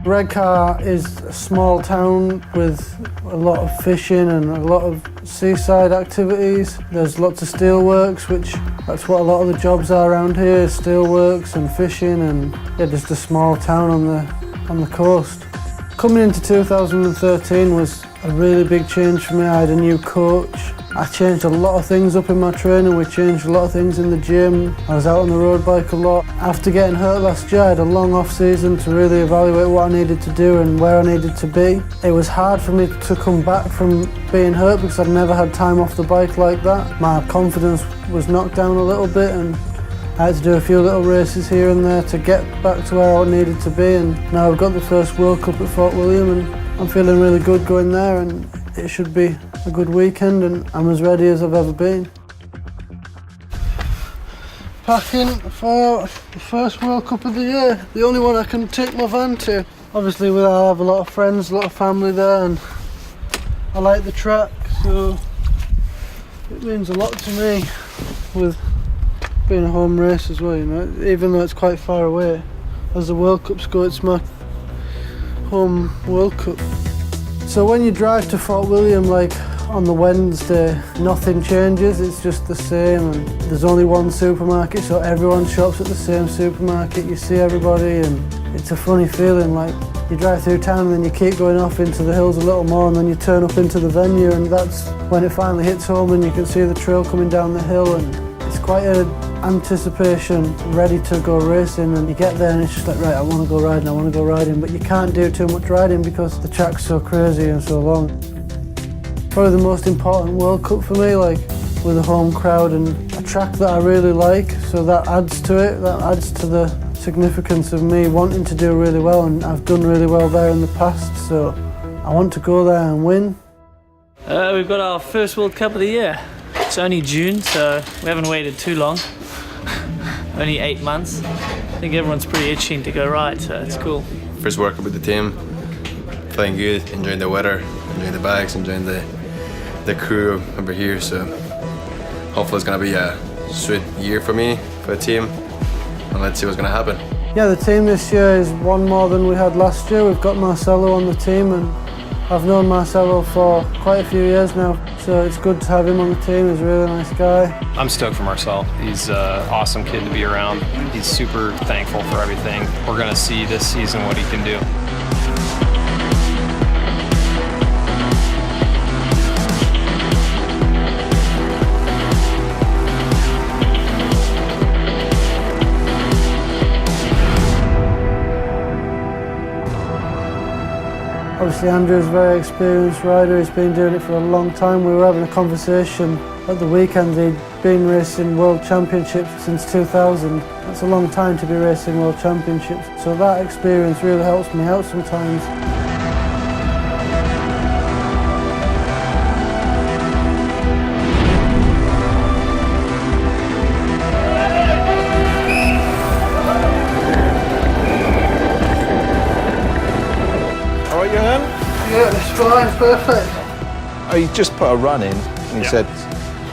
Redcar is a small town with a lot of fishing and a lot of seaside activities. There's lots of steelworks, which that's what a lot of the jobs are around here, steelworks and fishing, and yeah, just a small town on the coast. Coming into 2013 was a really big change for me. I had a new coach. I changed a lot of things up in my training. We changed a lot of things in the gym. I was out on the road bike a lot. After getting hurt last year, I had a long off season to really evaluate what I needed to do and where I needed to be. It was hard for me to come back from being hurt because I'd never had time off the bike like that. My confidence was knocked down a little bit and I had to do a few little races here and there to get back to where I needed to be, and now I've got the first World Cup at Fort William and I'm feeling really good going there, and it should be a good weekend and I'm as ready as I've ever been. Packing for the first World Cup of the year, the only one I can take my van to. Obviously I have a lot of friends, a lot of family there, and I like the track, so it means a lot to me with being a home race as well, you know, even though it's quite far away. As the World Cups go, it's my home World Cup. So when you drive to Fort William, like on the Wednesday, nothing changes, it's just the same, and there's only one supermarket, so everyone shops at the same supermarket. You see everybody, and it's a funny feeling, like you drive through town and then you keep going off into the hills a little more, and then you turn up into the venue, and that's when it finally hits home and you can see the trail coming down the hill, and it's quite a anticipation, ready to go racing, and you get there and it's just like, right, I want to go riding, but you can't do too much riding because the track's so crazy and so long. Probably the most important World Cup for me, like with a home crowd and a track that I really like, so that adds to it, that adds to the significance of me wanting to do really well, and I've done really well there in the past, so I want to go there and win. We've got our first World Cup of the year. It's only June, so we haven't waited too long. Only 8 months. I think everyone's pretty itching to go ride, so it's cool. First World Cup with the team, playing good, enjoying the weather, enjoying the bikes, enjoying the crew over here, so hopefully it's going to be a sweet year for me, for the team, and let's see what's going to happen. Yeah, the team this year is one more than we had last year. We've got Marcelo on the team, and I've known Marcelo for quite a few years now, so it's good to have him on the team. He's a really nice guy. I'm stoked for Marcel. He's an awesome kid to be around. He's super thankful for everything. We're going to see this season what he can do. Obviously Andrew's a very experienced rider, he's been doing it for a long time. We were having a conversation at the weekend, he'd been racing World Championships since 2000. That's a long time to be racing World Championships, so that experience really helps me out sometimes. Yeah, it's fine, it's perfect. You just put a run in and you said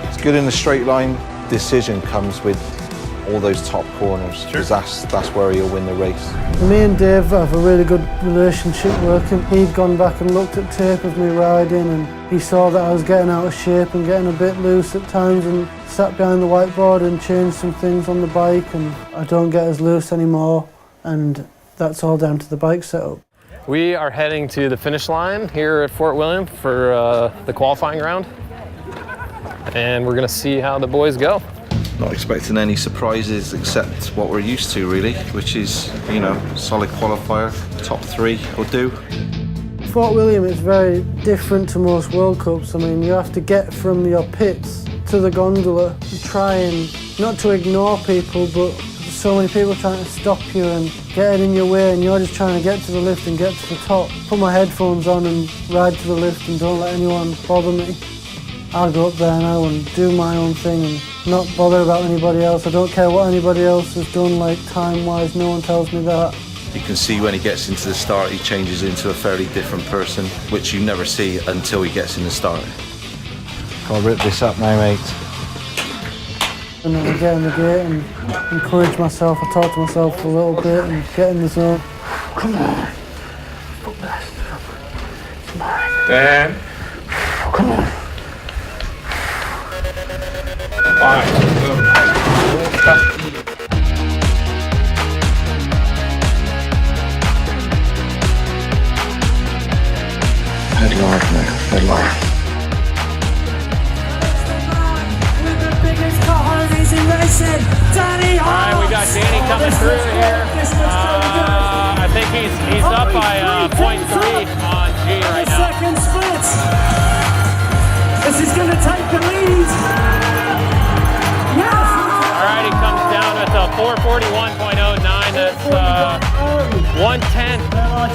it's good in the straight line. Decision comes with all those top corners, because that's where you'll win the race. Me and Dave have a really good relationship working. He'd gone back and looked at tape of me riding, and he saw that I was getting out of shape and getting a bit loose at times, and sat behind the whiteboard and changed some things on the bike, and I don't get as loose anymore, and that's all down to the bike setup. We are heading to the finish line here at Fort William for the qualifying round, and we're going to see how the boys go. Not expecting any surprises except what we're used to, really, which is, you know, solid qualifier, top 3 will do. Fort William is very different to most World Cups. I mean, you have to get from your pits to the gondola and try and not to ignore people, but there's so many people trying to stop you and getting in your way, and you're just trying to get to the lift and get to the top. Put my headphones on and ride to the lift and don't let anyone bother me. I'll go up there now and do my own thing and not bother about anybody else. I don't care what anybody else has done, like time-wise, no one tells me that. You can see when he gets into the start, he changes into a fairly different person, which you never see until he gets in the start. Gotta rip this up now, mate. And then I get in the gate and encourage myself. I talk to myself a little bit and get in the zone. Come on, Dan. Come on. Headline now, headline. With the biggest cojones in racing, Danny Hart. All right, we got Danny coming through here. I think he's up by 0.3 on G right now. Second split. This is going to take the lead. All right, he comes down at the 441.09. That's 1/10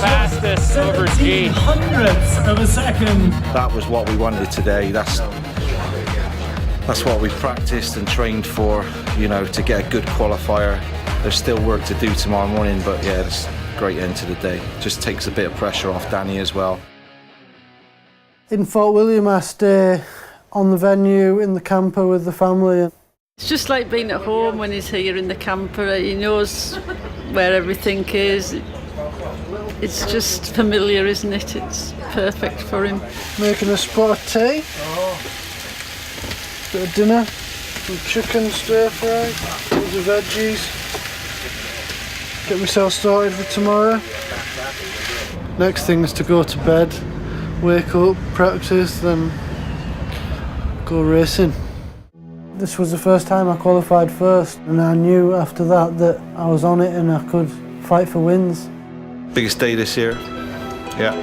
fastest over G. Hundredths of a second. That was what we wanted today. That's what we practiced and trained for, you know, to get a good qualifier. There's still work to do tomorrow morning, but yeah, it's a great end to the day. Just takes a bit of pressure off Danny as well. In Fort William, I stay on the venue in the camper with the family. It's just like being at home when he's here in the camper. He knows where everything is. It's just familiar, isn't it? It's perfect for him. Making a spot of tea. Bit of dinner. Some chicken stir fry. Loads of veggies. Get myself started for tomorrow. Next thing is to go to bed, wake up, practice, then go racing. This was the first time I qualified first, and I knew after that I was on it and I could fight for wins. Biggest day this year. Yeah.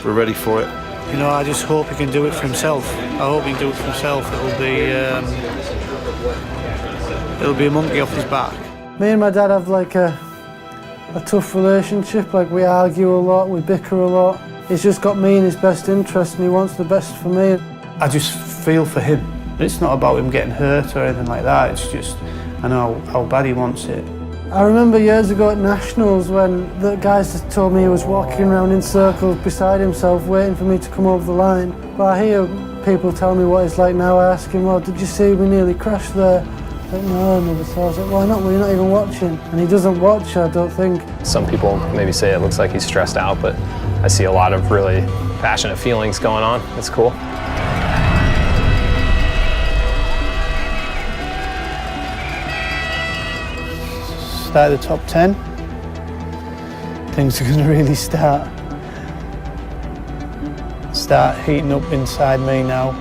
We're ready for it. You know, I just hope he can do it for himself. I hope he can do it for himself. It'll be a monkey off his back. Me and my dad have like a tough relationship. Like, we argue a lot, we bicker a lot. He's just got me in his best interest and he wants the best for me. I just feel for him. It's not about him getting hurt or anything like that. It's just, I know how bad he wants it. I remember years ago at Nationals when the guys just told me he was walking around in circles beside himself waiting for me to come over the line. But I hear people tell me what it's like now. I ask him, well, did you see we nearly crashed there? Like, no, I never saw. I was like, why not? Well, you're not even watching. And he doesn't watch, I don't think. Some people maybe say it looks like he's stressed out, but I see a lot of really passionate feelings going on. It's cool. Start the top 10. Things are going to really start heating up inside me now.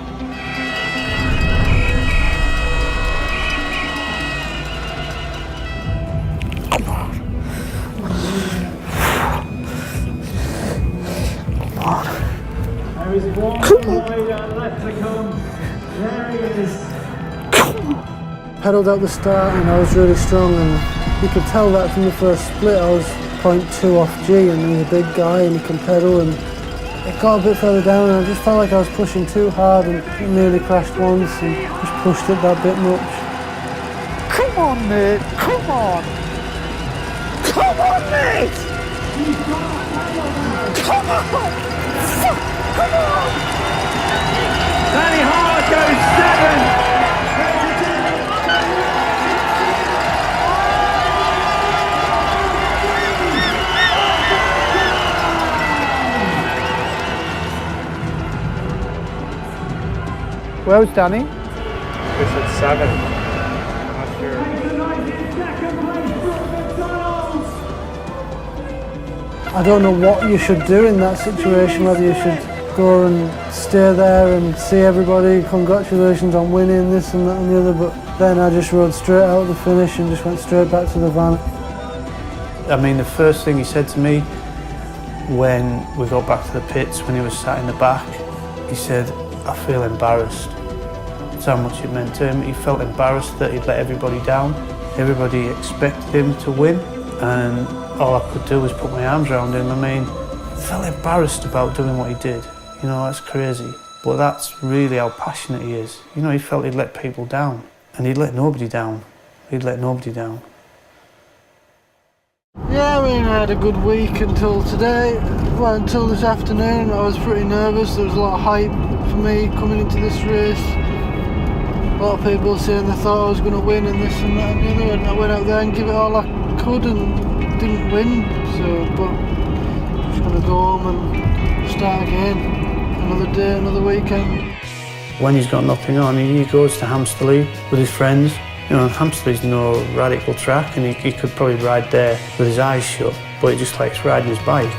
Pedalled out the start and I was really strong, and you could tell that from the first split. I was 0.2 off G and he's a big guy and he can pedal, and it got a bit further down and I just felt like I was pushing too hard and nearly crashed once and just pushed it that bit much. Come on, mate. Come on. Come on, mate. Come on. Come on. Danny Hart goes 7. Where's Danny? This is 7. I'm not sure. I don't know what you should do in that situation, whether you should go and stay there and see everybody, congratulations on winning this and that and the other, but then I just rode straight out of the finish and just went straight back to the van. I mean, the first thing he said to me when we got back to the pits, when he was sat in the back, he said, I feel embarrassed. That's how much it meant to him. He felt embarrassed that he'd let everybody down. Everybody expected him to win, and all I could do was put my arms around him. I mean, I felt embarrassed about doing what he did. You know, that's crazy. But that's really how passionate he is. You know, he felt he'd let people down, and he'd let nobody down. He'd let nobody down. Yeah, I mean, I had a good week until today. Well, until this afternoon. I was pretty nervous. There was a lot of hype for me coming into this race. A lot of people saying they thought I was going to win and this and that and the other, and I went out there and gave it all I could and didn't win. So, but just going to go home and start again. Another day, another weekend. When he's got nothing on, he goes to Hampstead with his friends. You know, Hampstead's no radical track, and he could probably ride there with his eyes shut, but he just likes riding his bike.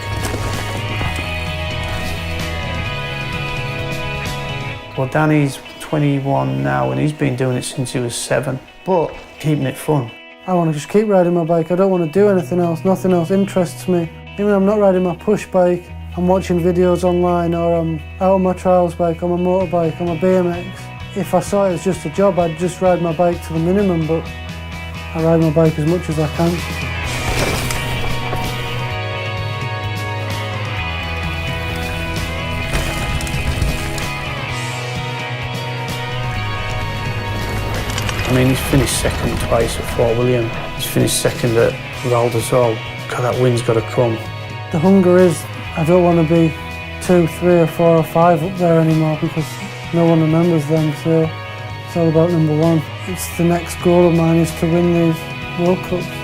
Well, Danny's 21 now, and he's been doing it since he was 7, but keeping it fun. I want to just keep riding my bike. I don't want to do anything else. Nothing else interests me. Even if I'm not riding my push bike, I'm watching videos online, or I'm out on my trials bike, on my motorbike, on my BMX. If I saw it as just a job, I'd just ride my bike to the minimum, but I ride my bike as much as I can. I mean, he's finished second twice at Fort William. He's finished second at Val d'Isole. God, that win's got to come. The hunger is, I don't want to be 2, 3 or 4 or 5 up there anymore, because no one remembers them, so it's all about number 1. It's the next goal of mine is to win these World Cups.